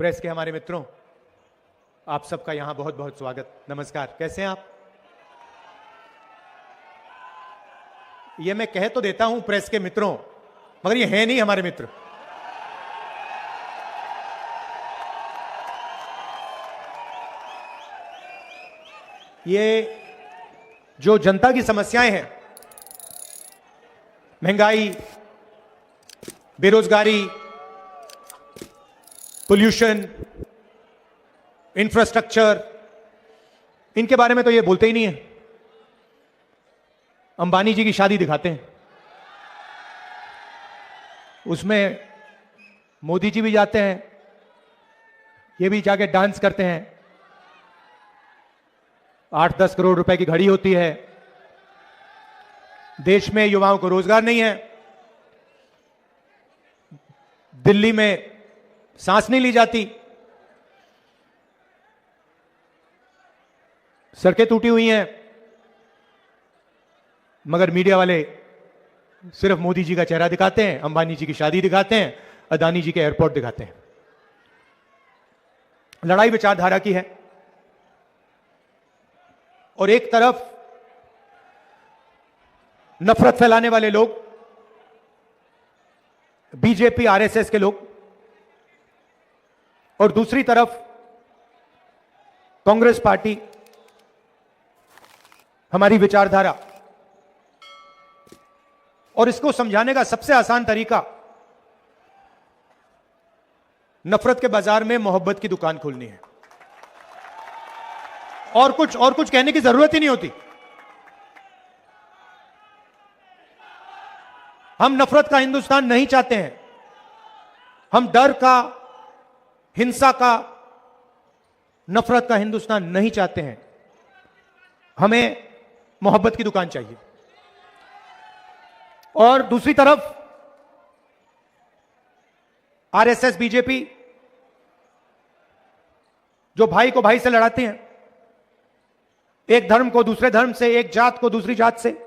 Press के हमारे मित्रों, आप सबका यहां बहुत बहुत स्वागत। नमस्कार, कैसे हैं आप? ये मैं कह तो देता हूं प्रेस के मित्रों, मगर ये है नहीं हमारे मित्र। ये जो जनता की समस्याएं हैं, महंगाई, बेरोजगारी, पोल्यूशन, इंफ्रास्ट्रक्चर, इनके बारे में तो ये बोलते ही नहीं है। अंबानी जी की शादी दिखाते हैं, उसमें मोदी जी भी जाते हैं, ये भी जाके डांस करते हैं। 8-10 करोड़ रुपए की घड़ी होती है। देश में युवाओं को रोजगार नहीं है। दिल्ली में सांस नहीं ली जाती। सड़कें टूटी हुई हैं, मगर मीडिया वाले सिर्फ मोदी जी का चेहरा दिखाते हैं, अंबानी जी की शादी दिखाते हैं, अदानी जी के एयरपोर्ट दिखाते हैं। लड़ाई विचारधारा की है, और एक तरफ नफरत फैलाने वाले लोग, बीजेपी आरएसएस के लोग, और दूसरी तरफ कांग्रेस पार्टी, हमारी विचारधारा। और इसको समझाने का सबसे आसान तरीका नफरत के बाजार में मोहब्बत की दुकान खोलनी है। और कुछ कहने की जरूरत ही नहीं होती। हम नफरत का हिंदुस्तान नहीं चाहते हैं। हम डर का, हिंसा का, नफरत का हिंदुस्तान नहीं चाहते हैं। हमें मोहब्बत की दुकान चाहिए। और दूसरी तरफ आरएसएस, बीजेपी, जो भाई को भाई से लड़ाते हैं, एक धर्म को दूसरे धर्म से, एक जात को दूसरी जात से,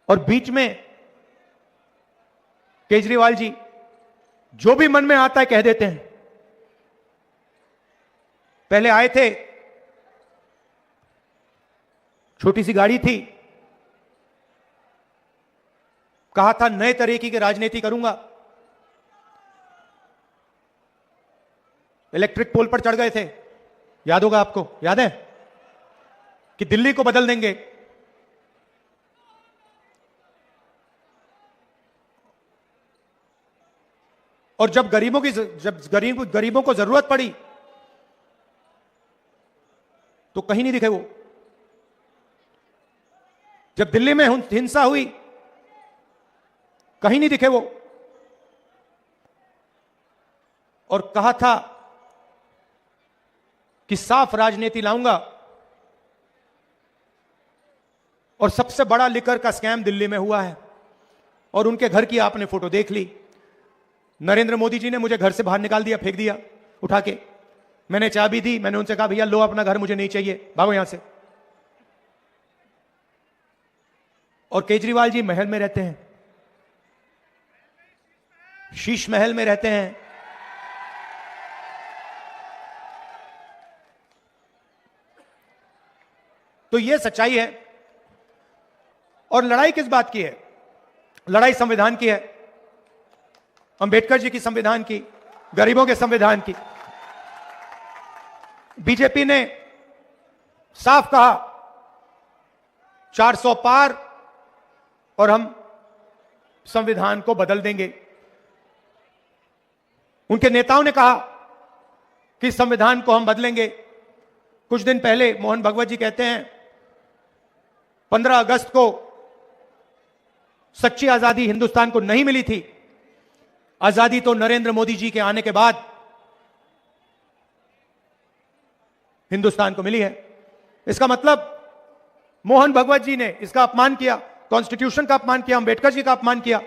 और बीच में केजरीवाल जी जो भी मन में आता है कह देते हैं। पहले आए थे, छोटी सी गाड़ी थी, कहा था नए तरीके की राजनीति करूंगा। इलेक्ट्रिक पोल पर चढ़ गए थे, याद होगा आपको, याद है कि दिल्ली को बदल देंगे। और जब गरीबों को जरूरत पड़ी तो कहीं नहीं दिखे वो। जब दिल्ली में हिंसा हुई कहीं नहीं दिखे वो। और कहा था कि साफ राजनीति लाऊंगा। और सबसे बड़ा लिकर का स्कैम दिल्ली में हुआ है, और उनके घर की आपने फोटो देख ली। नरेंद्र मोदी जी ने मुझे घर से बाहर निकाल दिया, फेंक दिया उठा के। मैंने चाबी दी, मैंने उनसे कहा भैया लो अपना घर, मुझे नहीं चाहिए, भागो यहां से। और केजरीवाल जी महल में रहते हैं, शीश महल में रहते हैं। तो यह सच्चाई है। और लड़ाई किस बात की है? लड़ाई संविधान की है, अंबेडकर जी की संविधान की, गरीबों के संविधान की। बीजेपी ने साफ कहा 400 पार और हम संविधान को बदल देंगे। उनके नेताओं ने कहा कि संविधान को हम बदलेंगे। कुछ दिन पहले मोहन भगवत जी कहते हैं 15 अगस्त को सच्ची आजादी हिंदुस्तान को नहीं मिली थी। आजादी तो नरेंद्र मोदी जी के आने के बाद हिंदुस्तान को मिली है। इसका मतलब मोहन भगवत जी ने इसका अपमान किया, कॉन्स्टिट्यूशन का अपमान किया, अंबेडकर जी का अपमान किया।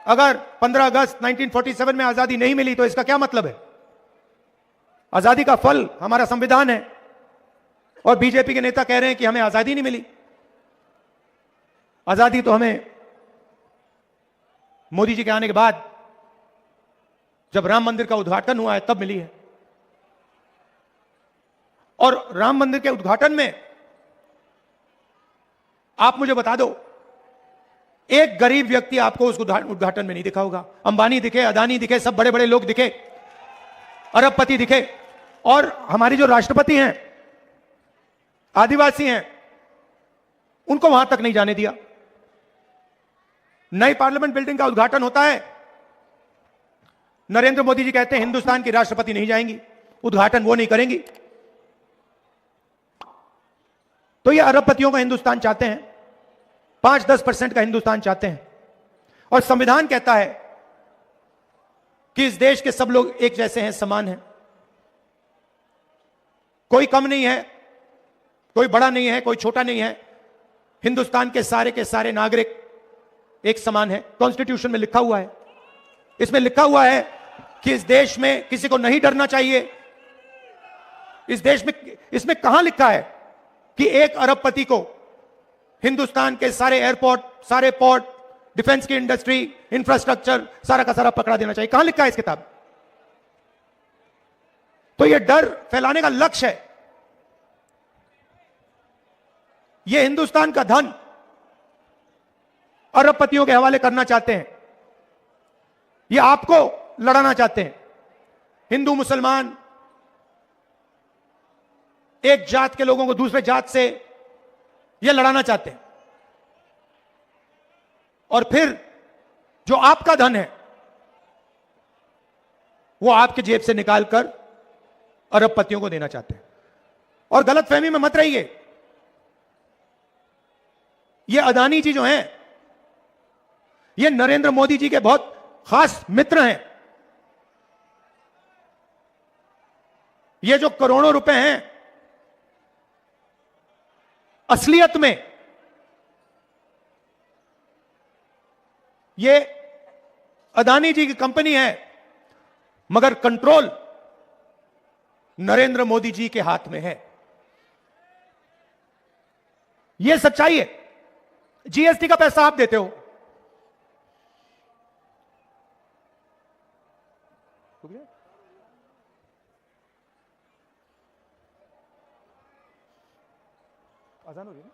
अगर 15 अगस्त 1947 में आजादी नहीं मिली तो इसका क्या मतलब है? आजादी का फल हमारा संविधान है, और बीजेपी के नेता कह रहे हैं कि हमें आजादी नहीं मिली। आजादी तो हमें मोदी जी के आने के बाद जब राम मंदिर का उद्घाटन हुआ है तब मिली है। और राम मंदिर के उद्घाटन में आप मुझे बता दो, एक गरीब व्यक्ति आपको उस उद्घाटन में नहीं दिखा होगा। अंबानी दिखे, अदानी दिखे, सब बड़े बड़े लोग दिखे, अरबपति दिखे, और हमारी जो राष्ट्रपति हैं, आदिवासी हैं, उनको वहां तक नहीं जाने दिया। नई पार्लियामेंट बिल्डिंग का उद्घाटन होता है, नरेंद्र मोदी जी कहते हैं हिंदुस्तान की राष्ट्रपति नहीं जाएंगी, उद्घाटन वो नहीं करेंगी। तो ये अरबपतियों का हिंदुस्तान चाहते हैं, 5-10% का हिंदुस्तान चाहते हैं। और संविधान कहता है कि इस देश के सब लोग एक जैसे हैं, समान हैं, कोई कम नहीं है, कोई बड़ा नहीं है, कोई छोटा नहीं है। हिंदुस्तान के सारे नागरिक एक समान है। कॉन्स्टिट्यूशन में लिखा हुआ है, इसमें लिखा हुआ है कि इस देश में किसी को नहीं डरना चाहिए। इस देश में, इसमें कहां लिखा है कि एक अरबपति को हिंदुस्तान के सारे एयरपोर्ट, सारे पोर्ट, डिफेंस की इंडस्ट्री, इंफ्रास्ट्रक्चर सारा का सारा पकड़ा देना चाहिए? कहां लिखा है इस किताब? तो यह डर फैलाने का लक्ष्य है। यह हिंदुस्तान का धन अरबपतियों के हवाले करना चाहते हैं, यह आपको लड़ाना चाहते हैं। हिंदू मुसलमान, एक जात के लोगों को दूसरे जात से यह लड़ाना चाहते हैं। और फिर जो आपका धन है वो आपके जेब से निकालकर अरबपतियों को देना चाहते हैं। और गलतफहमी में मत रहिए, ये अदानी जी जो हैं, ये नरेंद्र मोदी जी के बहुत खास मित्र हैं। ये जो करोड़ों रुपए हैं, असलियत में ये अदानी जी की कंपनी है, मगर कंट्रोल नरेंद्र मोदी जी के हाथ में है। यह सच्चाई है। जीएसटी का पैसा आप देते हो, आसान हो रही है ना?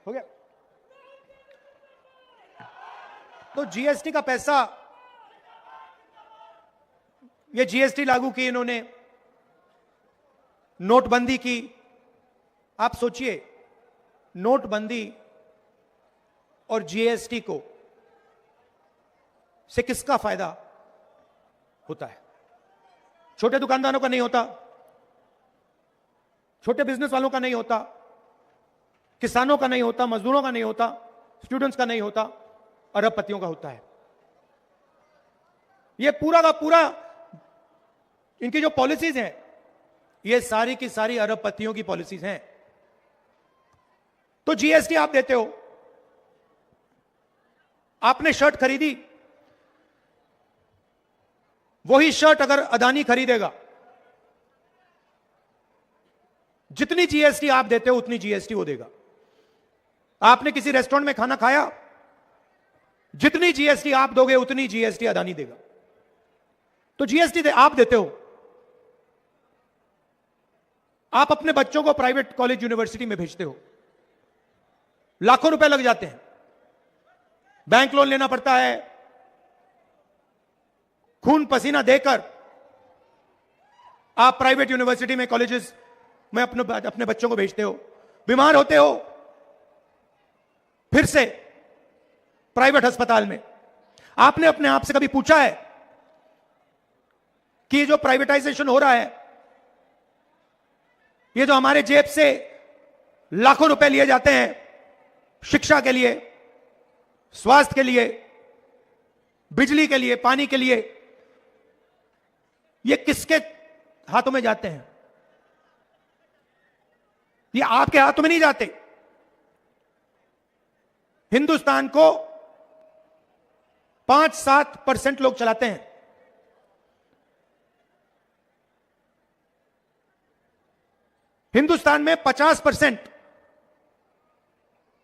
हो गया? तो जीएसटी का पैसा, ये जीएसटी लागू की इन्होंने, नोटबंदी की। आप सोचिए, नोटबंदी और जीएसटी को से किसका फायदा होता है? छोटे दुकानदारों का नहीं होता, छोटे बिजनेस वालों का नहीं होता, किसानों का नहीं होता, मजदूरों का नहीं होता, स्टूडेंट्स का नहीं होता, अरबपतियों का होता है। ये पूरा का पूरा, इनकी जो पॉलिसीज हैं, ये सारी की सारी अरबपतियों की पॉलिसीज हैं। तो जीएसटी आप देते हो, आपने शर्ट खरीदी, वही शर्ट अगर अदानी खरीदेगा, जितनी जीएसटी आप देते हो उतनी जीएसटी वो देगा। आपने किसी रेस्टोरेंट में खाना खाया, जितनी जीएसटी आप दोगे उतनी जीएसटी अदानी देगा। तो जीएसटी आप देते हो, आप अपने बच्चों को प्राइवेट कॉलेज यूनिवर्सिटी में भेजते हो, लाखों रुपए लग जाते हैं, बैंक लोन लेना पड़ता है, खून पसीना देकर आप प्राइवेट यूनिवर्सिटी में, कॉलेजेस में अपने बच्चों को भेजते हो, बीमार होते हो फिर से प्राइवेट अस्पताल में। आपने अपने आप से कभी पूछा है कि ये जो प्राइवेटाइजेशन हो रहा है, ये जो हमारे जेब से लाखों रुपए लिए जाते हैं शिक्षा के लिए, स्वास्थ्य के लिए, बिजली के लिए, पानी के लिए, ये किसके हाथों में जाते हैं? ये आपके हाथों में नहीं जाते। हिंदुस्तान को 5-7% लोग चलाते हैं। हिंदुस्तान में 50%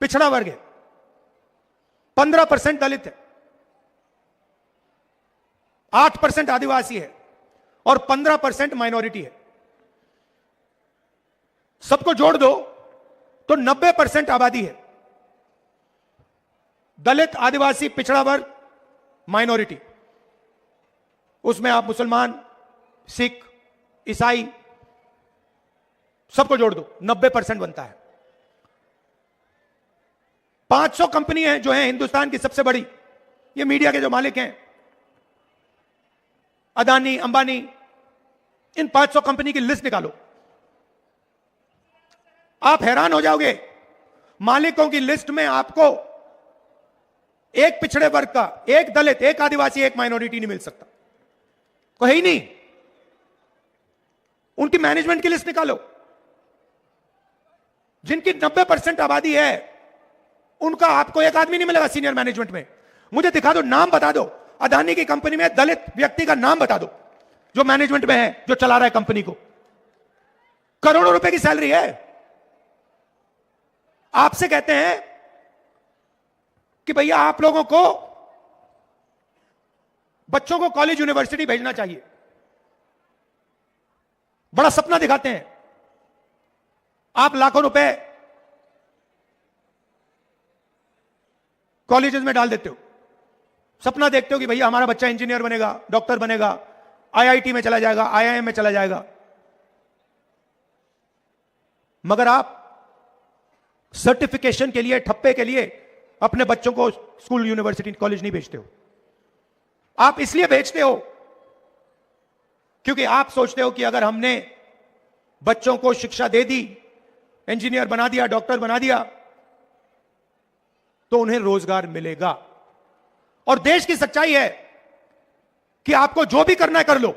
पिछड़ा वर्ग है, 15% दलित है, 8% आदिवासी है और 15% माइनॉरिटी है। सबको जोड़ दो तो 90% आबादी है। दलित, आदिवासी, पिछड़ा वर्ग, माइनॉरिटी, उसमें आप मुसलमान, सिख, ईसाई सबको जोड़ दो, 90% बनता है। 500 कंपनी है जो है हिंदुस्तान की सबसे बड़ी, ये मीडिया के जो मालिक हैं, अदानी, अंबानी, इन 500 कंपनी की लिस्ट निकालो, आप हैरान हो जाओगे। मालिकों की लिस्ट में आपको एक पिछड़े वर्ग का, एक दलित, एक आदिवासी, एक माइनॉरिटी नहीं मिल सकता, कोई ही नहीं। उनकी मैनेजमेंट की लिस्ट निकालो, जिनकी 90% आबादी है, उनका आपको एक आदमी नहीं मिलेगा सीनियर मैनेजमेंट में। मुझे दिखा दो, नाम बता दो, अदानी की कंपनी में दलित व्यक्ति का नाम बता दो जो मैनेजमेंट में है, जो चला रहा है कंपनी को, करोड़ों रुपए की सैलरी है। आपसे कहते हैं कि भैया आप लोगों को बच्चों को कॉलेज यूनिवर्सिटी भेजना चाहिए, बड़ा सपना दिखाते हैं, आप लाखों रुपए कॉलेजेस में डाल देते हो, सपना देखते हो कि भैया हमारा बच्चा इंजीनियर बनेगा, डॉक्टर बनेगा, आईआईटी में चला जाएगा, आईआईएम में चला जाएगा, मगर आप सर्टिफिकेशन के लिए, ठप्पे के लिए अपने बच्चों को स्कूल, यूनिवर्सिटी, कॉलेज नहीं भेजते हो। आप इसलिए भेजते हो क्योंकि आप सोचते हो कि अगर हमने बच्चों को शिक्षा दे दी, इंजीनियर बना दिया, डॉक्टर बना दिया, तो उन्हें रोजगार मिलेगा। और देश की सच्चाई है कि आपको जो भी करना है कर लो,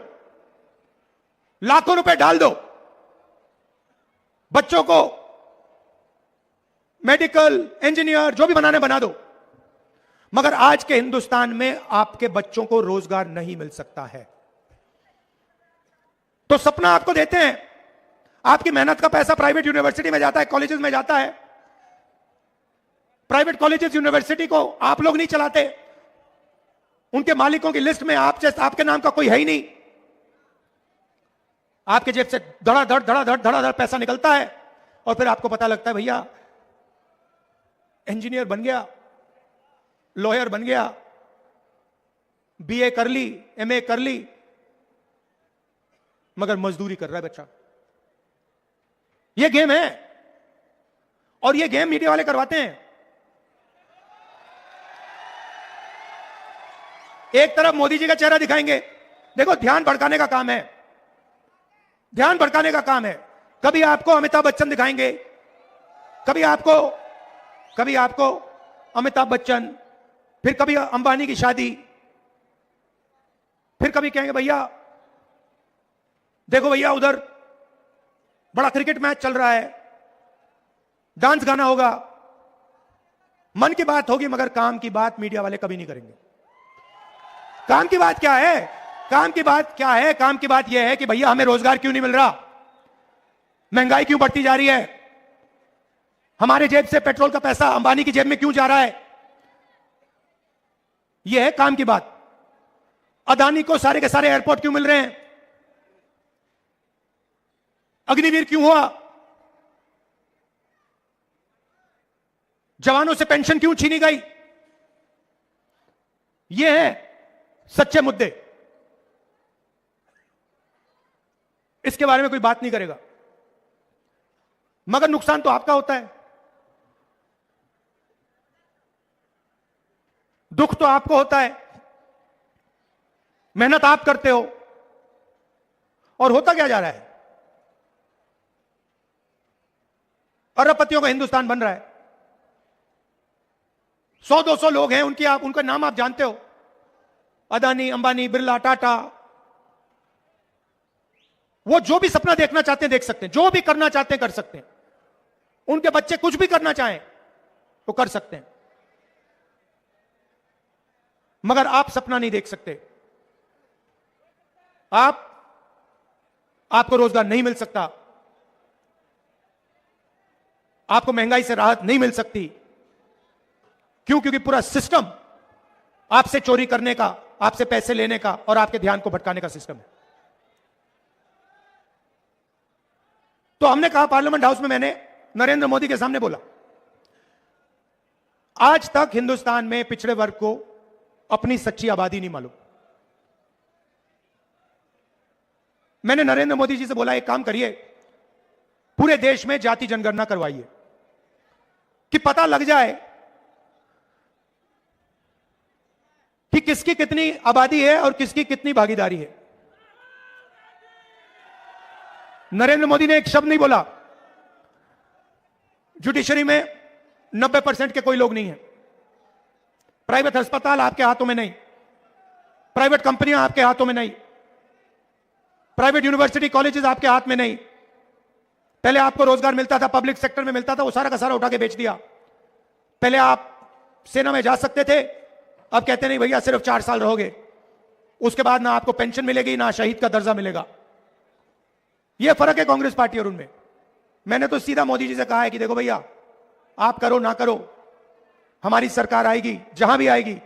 लाखों रुपए डाल दो, बच्चों को मेडिकल, इंजीनियर, जो भी बनाने बना दो, मगर आज के हिंदुस्तान में आपके बच्चों को रोजगार नहीं मिल सकता है। तो सपना आपको देते हैं, आपकी मेहनत का पैसा प्राइवेट यूनिवर्सिटी में जाता है, कॉलेजेस में जाता है। प्राइवेट कॉलेजेस, यूनिवर्सिटी को आप लोग नहीं चलाते, उनके मालिकों की लिस्ट में आपके नाम का कोई है ही नहीं। आपके जेब से धड़ाधड़ धड़ाधड़ धड़ाधड़ पैसा निकलता है और फिर आपको पता लगता है भैया इंजीनियर बन गया, लॉयर बन गया, बीए कर ली, एमए कर ली, मगर मजदूरी कर रहा है बच्चा। यह गेम है और यह गेम मीडिया वाले करवाते हैं। एक तरफ मोदी जी का चेहरा दिखाएंगे, देखो ध्यान भड़काने का काम है, ध्यान भड़काने का काम है। कभी आपको अमिताभ बच्चन दिखाएंगे, कभी आपको अमिताभ बच्चन, फिर कभी अंबानी की शादी, फिर कभी कहेंगे भैया देखो भैया उधर बड़ा क्रिकेट मैच चल रहा है, डांस गाना होगा, मन की बात होगी, मगर काम की बात मीडिया वाले कभी नहीं करेंगे। काम की बात क्या है? काम की बात क्या है? काम की बात यह है कि भैया हमें रोजगार क्यों नहीं मिल रहा, महंगाई क्यों बढ़ती जा रही है, हमारे जेब से पेट्रोल का पैसा अंबानी की जेब में क्यों जा रहा है, यह है काम की बात। अदानी को सारे के सारे एयरपोर्ट क्यों मिल रहे हैं? अग्निवीर क्यों हुआ? जवानों से पेंशन क्यों छीनी गई? ये है सच्चे मुद्दे। इसके बारे में कोई बात नहीं करेगा, मगर नुकसान तो आपका होता है, दुख तो आपको होता है, मेहनत आप करते हो, और होता क्या जा रहा है? अरबपतियों का हिंदुस्तान बन रहा है। 100-200 लोग हैं, उनका नाम आप जानते हो, अदानी, अंबानी, बिरला, टाटा। वो जो भी सपना देखना चाहते हैं देख सकते हैं, जो भी करना चाहते हैं कर सकते हैं। उनके बच्चे कुछ भी करना चाहें तो कर सकते हैं, मगर आप सपना नहीं देख सकते। आपको रोजगार नहीं मिल सकता, आपको महंगाई से राहत नहीं मिल सकती। क्यों? क्योंकि पूरा सिस्टम आपसे चोरी करने का, आपसे पैसे लेने का और आपके ध्यान को भटकाने का सिस्टम है। तो हमने कहा, पार्लियामेंट हाउस में मैंने नरेंद्र मोदी के सामने बोला, आज तक हिंदुस्तान में पिछड़े वर्ग को अपनी सच्ची आबादी नहीं मालूम। मैंने नरेंद्र मोदी जी से बोला, एक काम करिए, पूरे देश में जाति जनगणना करवाइए कि पता लग जाए कि किसकी कितनी आबादी है और किसकी कितनी भागीदारी है। नरेंद्र मोदी ने एक शब्द नहीं बोला। जुडिशरी में 90% के कोई लोग नहीं है, प्राइवेट अस्पताल आपके हाथों में नहीं, प्राइवेट कंपनियां आपके हाथों में नहीं, प्राइवेट यूनिवर्सिटी कॉलेजेस आपके हाथ में नहीं। पहले आपको रोजगार मिलता था, पब्लिक सेक्टर में मिलता था, वो सारा का सारा उठा के बेच दिया। पहले आप सेना में जा सकते थे, अब कहते नहीं भैया सिर्फ 4 साल रहोगे, उसके बाद ना आपको पेंशन मिलेगी ना शहीद का दर्जा मिलेगा। यह फर्क है कांग्रेस पार्टी और उनमें। मैंने तो सीधा मोदी जी से कहा है कि देखो भैया, आप करो ना करो, हमारी सरकार आएगी, जहां भी आएगी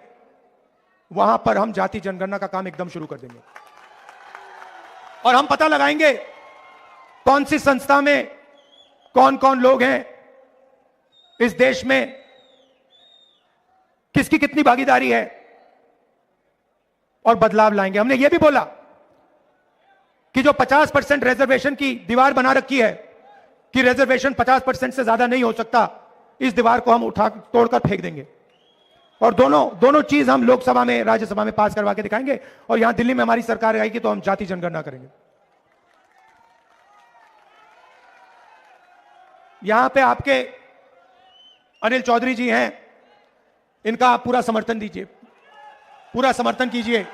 वहां पर हम जाति जनगणना का काम एकदम शुरू कर देंगे और हम पता लगाएंगे कौन सी संस्था में कौन कौन लोग हैं, इस देश में किसकी कितनी भागीदारी है, और बदलाव लाएंगे। हमने यह भी बोला कि जो 50% रिजर्वेशन की दीवार बना रखी है कि रिजर्वेशन 50% से ज्यादा नहीं हो सकता, इस दीवार को हम उठा तोड़कर फेंक देंगे और दोनों चीज हम लोकसभा में, राज्यसभा में पास करवा के दिखाएंगे। और यहां दिल्ली में हमारी सरकार आएगी तो हम जाति जनगणना करेंगे। यहां पे आपके अनिल चौधरी जी हैं, इनका आप पूरा समर्थन दीजिए, पूरा समर्थन कीजिए।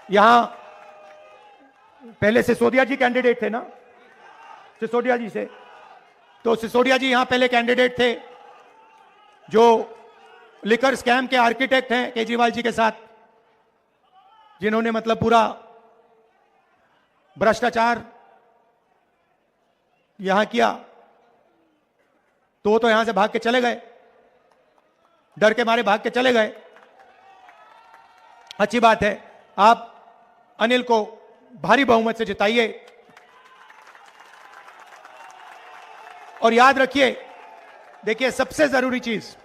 यहां पहले सिसोदिया जी कैंडिडेट थे ना, सिसोदिया जी से, तो सिसोदिया जी यहां पहले कैंडिडेट थे, जो लिकर स्कैम के आर्किटेक्ट हैं केजरीवाल जी के साथ, जिन्होंने मतलब पूरा भ्रष्टाचार यहां किया। तो यहां से भाग के चले गए, डर के मारे भाग के चले गए। अच्छी बात है, आप अनिल को भारी बहुमत से जिताइए और याद रखिए, देखिए सबसे जरूरी चीज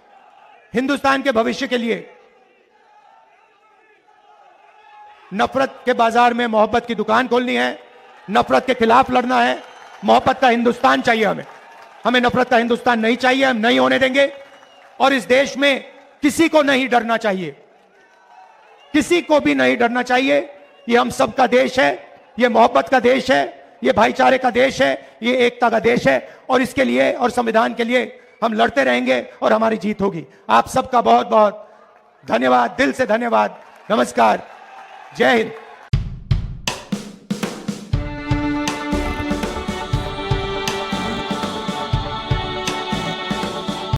हिंदुस्तान के भविष्य के लिए नफरत के बाजार में मोहब्बत की दुकान खोलनी है, नफरत के खिलाफ लड़ना है। मोहब्बत का हिंदुस्तान चाहिए हमें नफरत का हिंदुस्तान नहीं चाहिए, हम नहीं होने देंगे। और इस देश में किसी को नहीं डरना चाहिए, किसी को भी नहीं डरना चाहिए। ये हम सबका देश है, ये मोहब्बत का देश है, ये भाईचारे का देश है, ये एकता का देश है और इसके लिए और संविधान के लिए हम लड़ते रहेंगे और हमारी जीत होगी। आप सबका बहुत बहुत धन्यवाद, दिल से धन्यवाद। नमस्कार, जय हिंद।